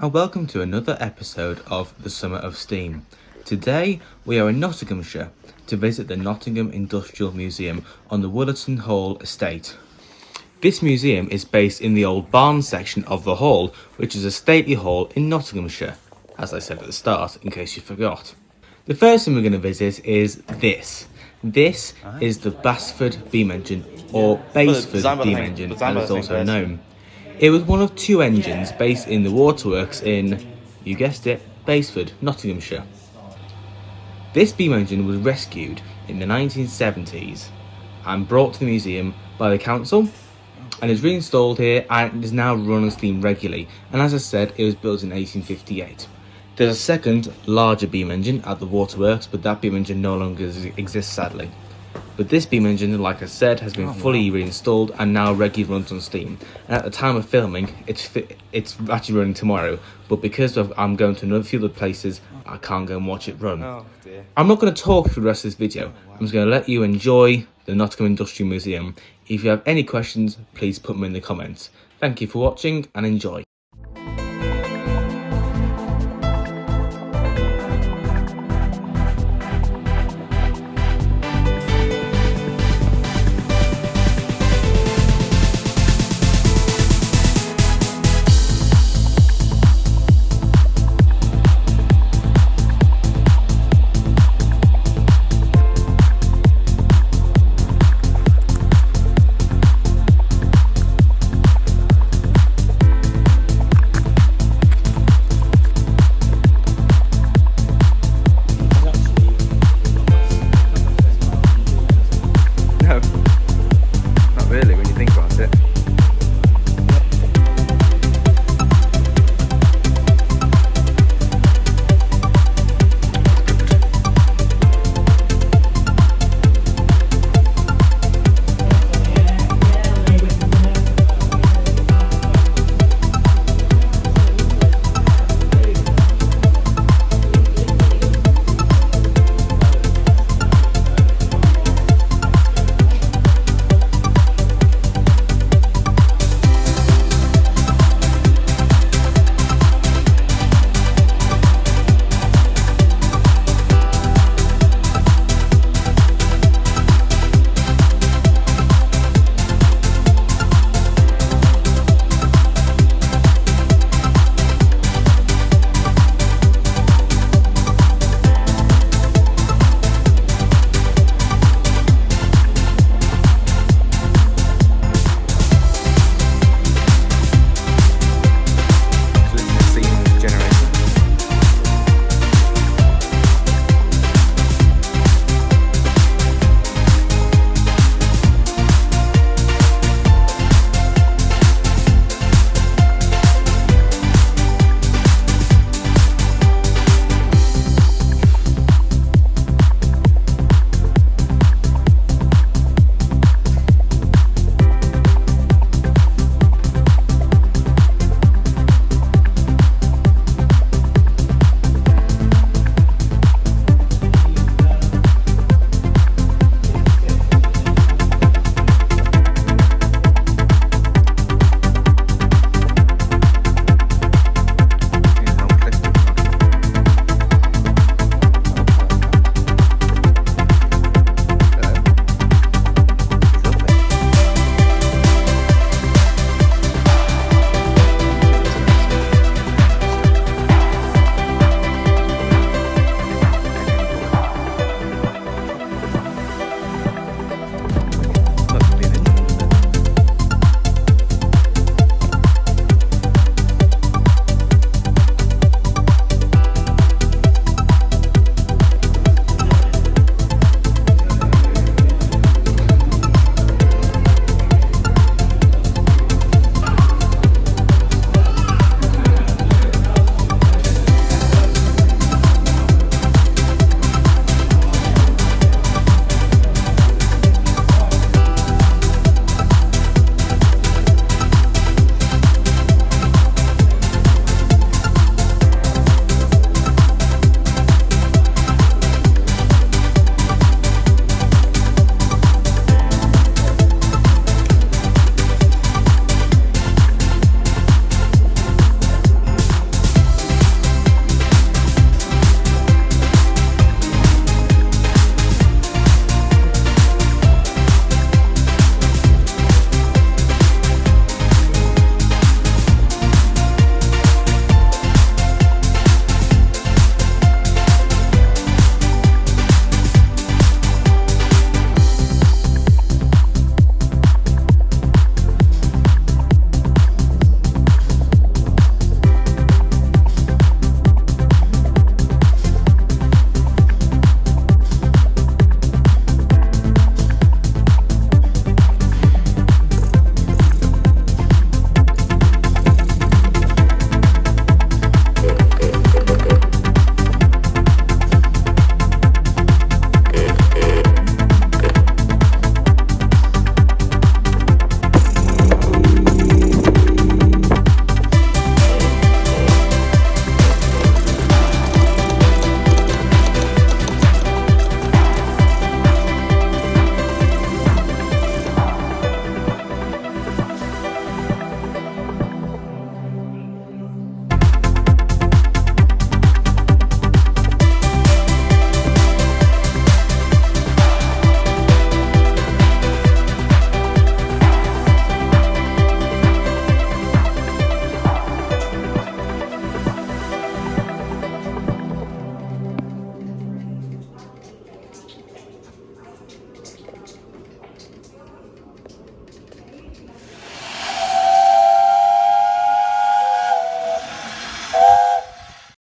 and welcome to another episode of The Summer of Steam. Today we are in Nottinghamshire to visit the Nottingham Industrial Museum on the Woollerton Hall estate. This museum is based in the old barn section of the hall, which is a stately hall in Nottinghamshire, as I said at the start, in case you forgot. The first thing we're going to visit is this. This is the Basford beam engine, or Basford beam engine, as it's also known. It was one of two engines based in the WaterWorks in, you guessed it, Basford, Nottinghamshire. This beam engine was rescued in the 1970s and brought to the museum by the council and is reinstalled here and is now run on steam regularly. And as I said, it was built in 1858. There's a second, larger beam engine at the WaterWorks, but that beam engine no longer exists sadly. But this beam engine, like I said, has been fully reinstalled and now regularly runs on steam. And at the time of filming, it's actually running tomorrow. But because I'm going to a few other places, I can't go and watch it run. Oh dear. I'm not going to talk through the rest of this video. I'm just going to let you enjoy the Nottingham Industrial Museum. If you have any questions, please put them in the comments. Thank you for watching and enjoy.